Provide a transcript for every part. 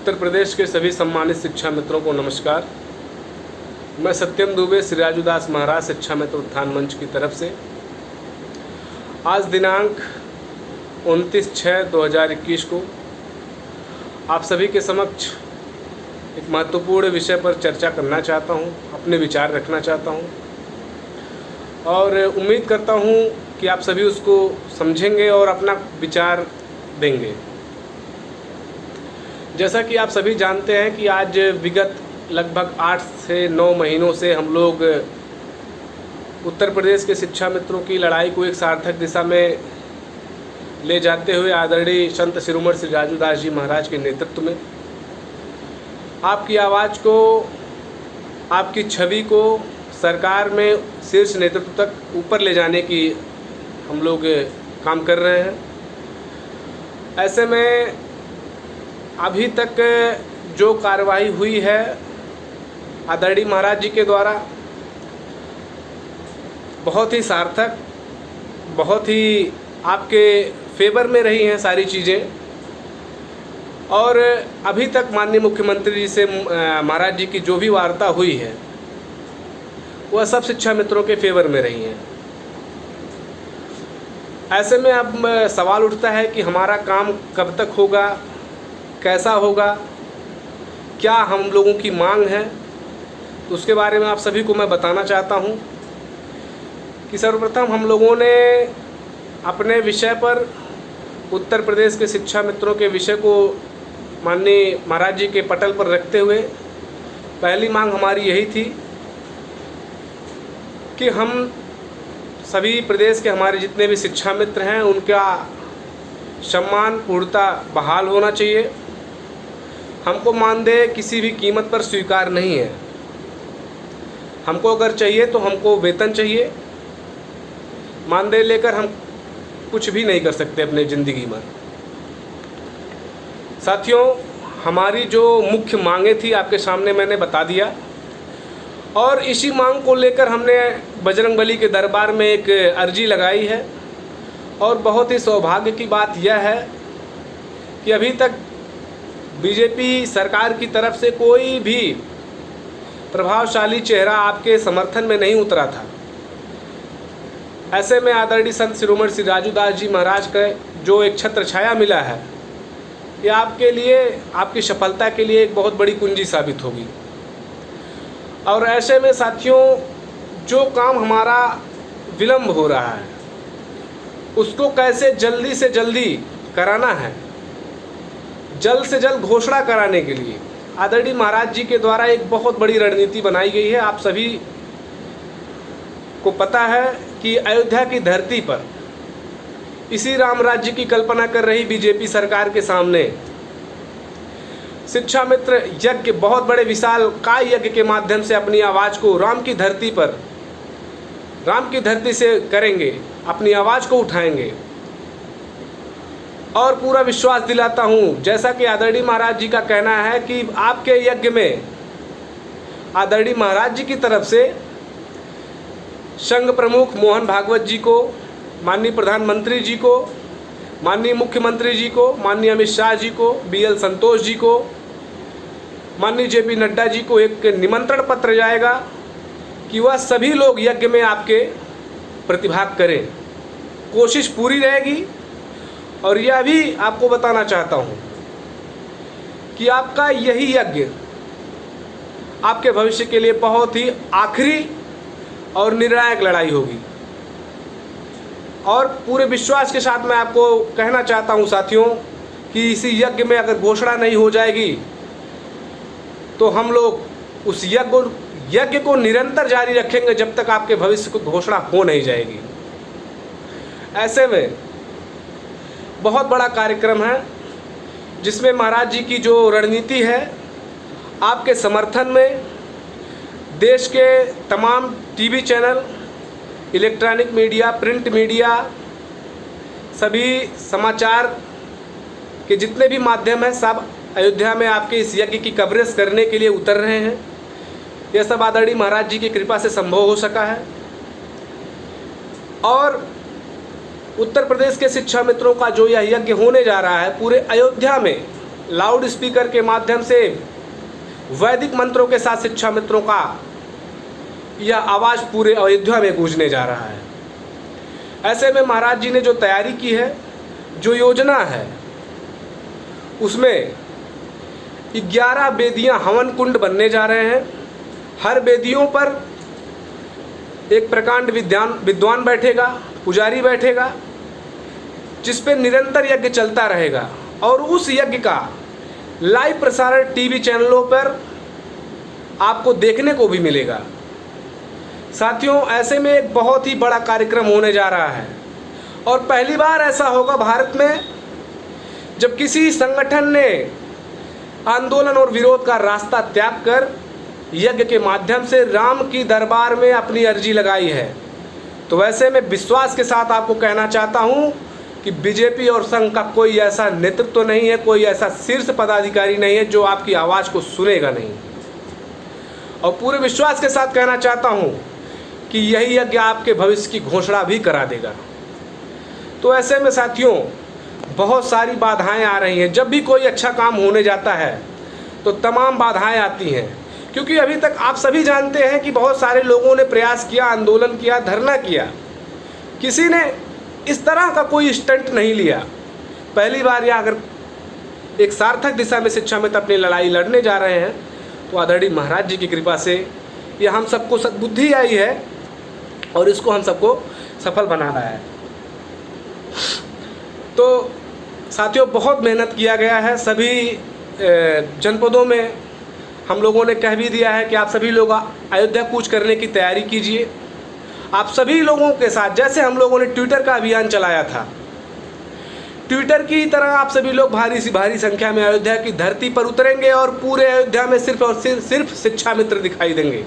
उत्तर प्रदेश के सभी सम्मानित शिक्षा मित्रों को नमस्कार। मैं सत्यम दुबे सिराजुदास महाराज शिक्षा मित्र उत्थान मंच की तरफ से आज दिनांक 29/6/2021 को आप सभी के समक्ष एक महत्वपूर्ण विषय पर चर्चा करना चाहता हूं, अपने विचार रखना चाहता हूं और उम्मीद करता हूं कि आप सभी उसको समझेंगे और अपना विचार देंगे। जैसा कि आप सभी जानते हैं कि आज विगत लगभग 8 से 9 महीनों से हम लोग उत्तर प्रदेश के शिक्षा मित्रों की लड़ाई को एक सार्थक दिशा में ले जाते हुए आदरणीय संत शिरोमणि श्री राजूदास जी महाराज के नेतृत्व में आपकी आवाज़ को, आपकी छवि को सरकार में शीर्ष नेतृत्व तक ऊपर ले जाने की हम लोग काम कर रहे हैं। ऐसे में अभी तक जो कार्रवाई हुई है आदरणीय महाराज जी के द्वारा बहुत ही सार्थक, बहुत ही आपके फेवर में रही हैं सारी चीज़ें और अभी तक माननीय मुख्यमंत्री जी से महाराज जी की जो भी वार्ता हुई है वह सब शिक्षा मित्रों के फेवर में रही हैं। ऐसे में अब सवाल उठता है कि हमारा काम कब तक होगा, कैसा होगा, क्या हम लोगों की मांग है, तो उसके बारे में आप सभी को मैं बताना चाहता हूं कि सर्वप्रथम हम लोगों ने अपने विषय पर, उत्तर प्रदेश के शिक्षा मित्रों के विषय को माननीय महाराज जी के पटल पर रखते हुए पहली मांग हमारी यही थी कि हम सभी प्रदेश के हमारे जितने भी शिक्षा मित्र हैं उनका सम्मान पूर्णतः बहाल होना चाहिए। हमको मानदेय किसी भी कीमत पर स्वीकार नहीं है। हमको अगर चाहिए तो हमको वेतन चाहिए। मानदेय लेकर हम कुछ भी नहीं कर सकते अपने ज़िंदगी में। साथियों, हमारी जो मुख्य मांगें थी आपके सामने मैंने बता दिया और इसी मांग को लेकर हमने बजरंगबली के दरबार में एक अर्जी लगाई है और बहुत ही सौभाग्य की बात यह है कि अभी तक बीजेपी सरकार की तरफ से कोई भी प्रभावशाली चेहरा आपके समर्थन में नहीं उतरा था। ऐसे में आदरणीय संत शिरोमणि श्री राजूदास जी महाराज का जो एक छत्र छाया मिला है ये आपके लिए, आपकी सफलता के लिए एक बहुत बड़ी कुंजी साबित होगी। और ऐसे में साथियों, जो काम हमारा विलम्ब हो रहा है उसको कैसे जल्दी से जल्दी कराना है, जल्द से जल्द घोषणा कराने के लिए आदरणीय महाराज जी के द्वारा एक बहुत बड़ी रणनीति बनाई गई है। आप सभी को पता है कि अयोध्या की धरती पर इसी राम राज्य की कल्पना कर रही बीजेपी सरकार के सामने शिक्षा मित्र यज्ञ, बहुत बड़े विशाल काय यज्ञ के माध्यम से अपनी आवाज़ को राम की धरती पर, राम की धरती से करेंगे, अपनी आवाज़ को उठाएंगे और पूरा विश्वास दिलाता हूँ, जैसा कि आदरणीय महाराज जी का कहना है कि आपके यज्ञ में आदरणीय महाराज जी की तरफ से संघ प्रमुख मोहन भागवत जी को, माननीय प्रधानमंत्री जी को, माननीय मुख्यमंत्री जी को, माननीय अमित शाह जी को, BL संतोष जी को, माननीय JP नड्डा जी को एक निमंत्रण पत्र जाएगा कि वह सभी लोग यज्ञ में आपके प्रतिभाग करें। कोशिश पूरी रहेगी और यह भी आपको बताना चाहता हूं कि आपका यही यज्ञ आपके भविष्य के लिए बहुत ही आखिरी और निर्णायक लड़ाई होगी। और पूरे विश्वास के साथ मैं आपको कहना चाहता हूं साथियों कि इसी यज्ञ में अगर घोषणा नहीं हो जाएगी तो हम लोग उस यज्ञ को निरंतर जारी रखेंगे जब तक आपके भविष्य की घोषणा हो नहीं जाएगी। ऐसे में बहुत बड़ा कार्यक्रम है जिसमें महाराज जी की जो रणनीति है आपके समर्थन में देश के तमाम TV channel, electronic media, print media, सभी समाचार के जितने भी माध्यम हैं सब अयोध्या में आपके इस यज्ञ की कवरेज करने के लिए उतर रहे हैं। यह सब आदरणीय महाराज जी की कृपा से संभव हो सका है और उत्तर प्रदेश के शिक्षा मित्रों का जो यह यज्ञ होने जा रहा है पूरे अयोध्या में लाउड स्पीकर के माध्यम से वैदिक मंत्रों के साथ शिक्षा मित्रों का यह आवाज़ पूरे अयोध्या में गूंजने जा रहा है। ऐसे में महाराज जी ने जो तैयारी की है, जो योजना है, उसमें 11 वेदियां हवन कुंड बनने जा रहे हैं। हर वेदियों पर एक प्रकांड विद्वान बैठेगा, पुजारी बैठेगा, जिस पे निरंतर यज्ञ चलता रहेगा और उस यज्ञ का लाइव प्रसारण टीवी चैनलों पर आपको देखने को भी मिलेगा। साथियों, ऐसे में एक बहुत ही बड़ा कार्यक्रम होने जा रहा है और पहली बार ऐसा होगा भारत में जब किसी संगठन ने आंदोलन और विरोध का रास्ता त्याग कर यज्ञ के माध्यम से राम की दरबार में अपनी अर्जी लगाई है। तो वैसे मैं विश्वास के साथ आपको कहना चाहता हूं कि बीजेपी और संघ का कोई ऐसा नेतृत्व तो नहीं है, कोई ऐसा शीर्ष पदाधिकारी नहीं है जो आपकी आवाज़ को सुनेगा नहीं। और पूरे विश्वास के साथ कहना चाहता हूं कि यही यज्ञ आपके भविष्य की घोषणा भी करा देगा। तो ऐसे में साथियों, बहुत सारी बाधाएं आ रही हैं। जब भी कोई अच्छा काम होने जाता है तो तमाम बाधाएं आती हैं, क्योंकि अभी तक आप सभी जानते हैं कि बहुत सारे लोगों ने प्रयास किया, आंदोलन किया, धरना किया, किसी ने इस तरह का कोई स्टंट नहीं लिया। पहली बार या अगर एक सार्थक दिशा में शिक्षा में अपनी लड़ाई लड़ने जा रहे हैं तो आदरणीय महाराज जी की कृपा से ये हम सबको सद्बुद्धि आई है और इसको हम सबको सफल बनाना है। तो साथियों, बहुत मेहनत किया गया है। सभी जनपदों में हम लोगों ने कह भी दिया है कि आप सभी लोग अयोध्या कूच करने की तैयारी कीजिए। आप सभी लोगों के साथ, जैसे हम लोगों ने ट्विटर का अभियान चलाया था, ट्विटर की तरह आप सभी लोग भारी संख्या में अयोध्या की धरती पर उतरेंगे और पूरे अयोध्या में सिर्फ और सिर्फ शिक्षा मित्र दिखाई देंगे।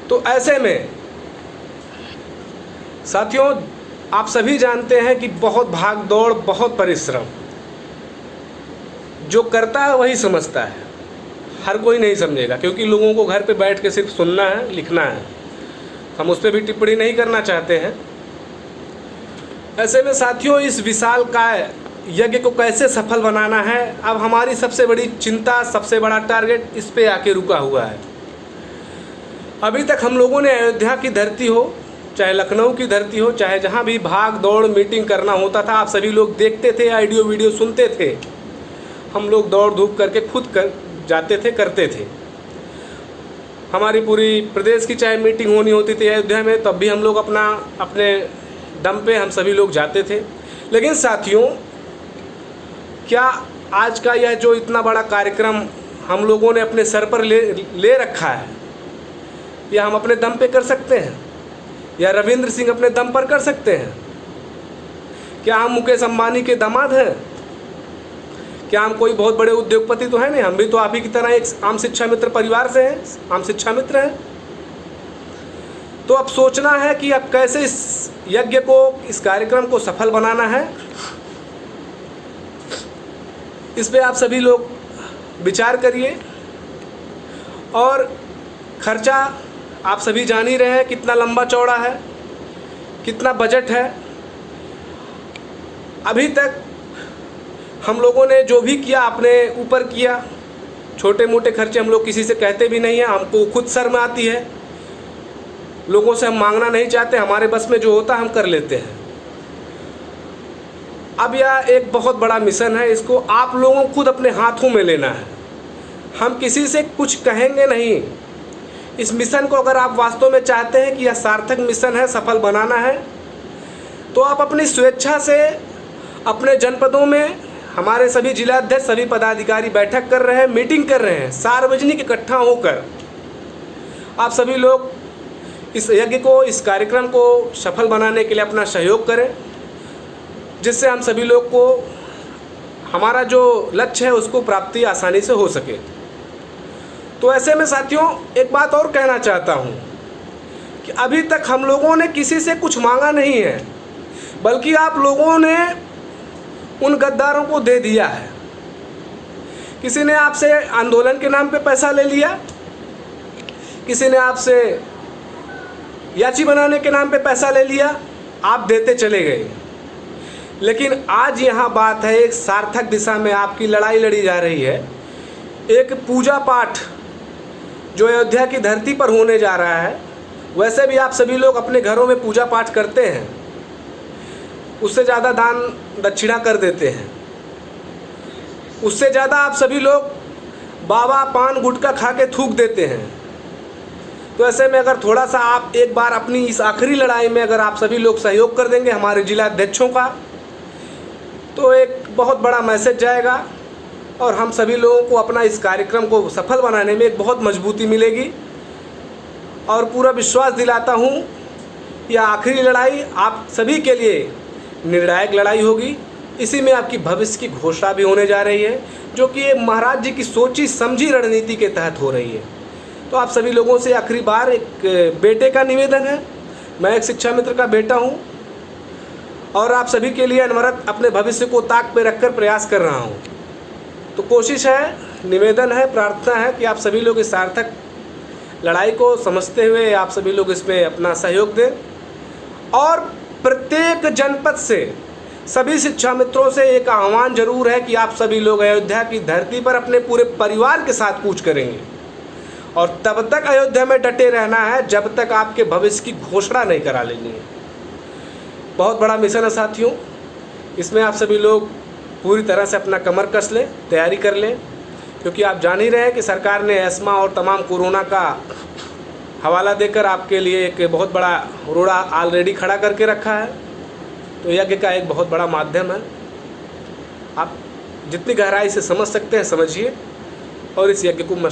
तो ऐसे में साथियों, आप सभी जानते हैं कि बहुत भाग दौड़, बहुत परिश्रम, जो करता है वही समझता है, हर कोई नहीं समझेगा, क्योंकि लोगों को घर पे बैठ के सिर्फ सुनना है, लिखना है। हम उस पर भी टिप्पणी नहीं करना चाहते हैं। ऐसे में साथियों, इस विशाल का यज्ञ को कैसे सफल बनाना है, अब हमारी सबसे बड़ी चिंता, सबसे बड़ा टारगेट इस पे आके रुका हुआ है। अभी तक हम लोगों ने अयोध्या की धरती हो, चाहे लखनऊ की धरती हो, चाहे जहाँ भी भाग दौड़ मीटिंग करना होता था, आप सभी लोग देखते थे, ऑडियो वीडियो सुनते थे। हम लोग दौड़ धूप करके खुद जाते थे, करते थे। हमारी पूरी प्रदेश की चाहे मीटिंग होनी होती थी अयोध्या में, तब भी हम लोग अपने दम पे हम सभी लोग जाते थे। लेकिन साथियों, क्या आज का यह जो इतना बड़ा कार्यक्रम हम लोगों ने अपने सर पर ले रखा है, यह हम अपने दम पे कर सकते हैं? या रविंद्र सिंह अपने दम पर कर सकते हैं? क्या हम मुकेश अंबानी के दामाद हैं? क्या हम कोई बहुत बड़े उद्योगपति तो हैं नहीं? हम भी तो आप ही की तरह एक आम शिक्षा मित्र परिवार से हैं, आम शिक्षा मित्र हैं। तो अब सोचना है कि अब कैसे इस यज्ञ को, इस कार्यक्रम को सफल बनाना है। इस पे आप सभी लोग विचार करिए। और खर्चा आप सभी जान ही रहे हैं कितना लंबा चौड़ा है, कितना बजट है। अभी तक हम लोगों ने जो भी किया अपने ऊपर किया। छोटे मोटे खर्चे हम लोग किसी से कहते भी नहीं हैं, हमको खुद शर्म आती है, लोगों से हम मांगना नहीं चाहते, हमारे बस में जो होता हम कर लेते हैं। अब यह एक बहुत बड़ा मिशन है, इसको आप लोगों को खुद अपने हाथों में लेना है। हम किसी से कुछ कहेंगे नहीं। इस मिशन को अगर आप वास्तव में चाहते हैं कि यह सार्थक मिशन है, सफल बनाना है, तो आप अपनी स्वेच्छा से अपने जनपदों में हमारे सभी जिलाध्यक्ष, सभी पदाधिकारी बैठक कर रहे हैं, मीटिंग कर रहे हैं, सार्वजनिक इकट्ठा होकर आप सभी लोग इस यज्ञ को, इस कार्यक्रम को सफल बनाने के लिए अपना सहयोग करें, जिससे हम सभी लोग को हमारा जो लक्ष्य है उसको प्राप्ति आसानी से हो सके। तो ऐसे में साथियों, एक बात और कहना चाहता हूँ कि अभी तक हम लोगों ने किसी से कुछ मांगा नहीं है, बल्कि आप लोगों ने उन गद्दारों को दे दिया है। किसी ने आपसे आंदोलन के नाम पे पैसा ले लिया, किसी ने आपसे याची बनाने के नाम पे पैसा ले लिया, आप देते चले गए। लेकिन आज यहाँ बात है, एक सार्थक दिशा में आपकी लड़ाई लड़ी जा रही है। एक पूजा पाठ जो अयोध्या की धरती पर होने जा रहा है, वैसे भी आप सभी लोग अपने घरों में पूजा पाठ करते हैं, उससे ज़्यादा दान दक्षिणा कर देते हैं, उससे ज़्यादा आप सभी लोग बाबा पान गुटखा खा के थूक देते हैं। तो ऐसे में अगर थोड़ा सा आप एक बार अपनी इस आखिरी लड़ाई में अगर आप सभी लोग सहयोग कर देंगे हमारे जिला अध्यक्षों का, तो एक बहुत बड़ा मैसेज जाएगा और हम सभी लोगों को अपना इस कार्यक्रम को सफल बनाने में एक बहुत मजबूती मिलेगी। और पूरा विश्वास दिलाता हूँ, यह आखिरी लड़ाई आप सभी के लिए निर्णायक लड़ाई होगी। इसी में आपकी भविष्य की घोषणा भी होने जा रही है, जो कि ये महाराज जी की सोची समझी रणनीति के तहत हो रही है। तो आप सभी लोगों से आखिरी बार एक बेटे का निवेदन है, मैं एक शिक्षा मित्र का बेटा हूँ और आप सभी के लिए अनवरत अपने भविष्य को ताक पे रखकर प्रयास कर रहा हूँ। तो कोशिश है, निवेदन है, प्रार्थना है कि आप सभी लोग इस सार्थक लड़ाई को समझते हुए आप सभी लोग इसमें अपना सहयोग दें। और प्रत्येक जनपद से सभी शिक्षा मित्रों से एक आह्वान जरूर है कि आप सभी लोग अयोध्या की धरती पर अपने पूरे परिवार के साथ कूच करेंगे और तब तक अयोध्या में डटे रहना है जब तक आपके भविष्य की घोषणा नहीं करा लेनी है। बहुत बड़ा मिशन है साथियों, इसमें आप सभी लोग पूरी तरह से अपना कमर कस लें, तैयारी कर लें, क्योंकि आप जान ही रहे हैं कि सरकार ने एस्मा और तमाम कोरोना का हवाला देकर आपके लिए एक बहुत बड़ा रोड़ा ऑलरेडी खड़ा करके रखा है। तो यज्ञ का एक बहुत बड़ा माध्यम है, आप जितनी गहराई से समझ सकते हैं समझिए और इस यज्ञ को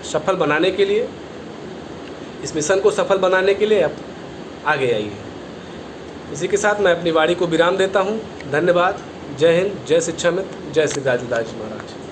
सफल बनाने के लिए, इस मिशन को सफल बनाने के लिए आप आगे आइए। इसी के साथ मैं अपनी वाणी को विराम देता हूँ। धन्यवाद। जय हिंद, जय शिक्षा मित्र, जय श्री राजू दास महाराज।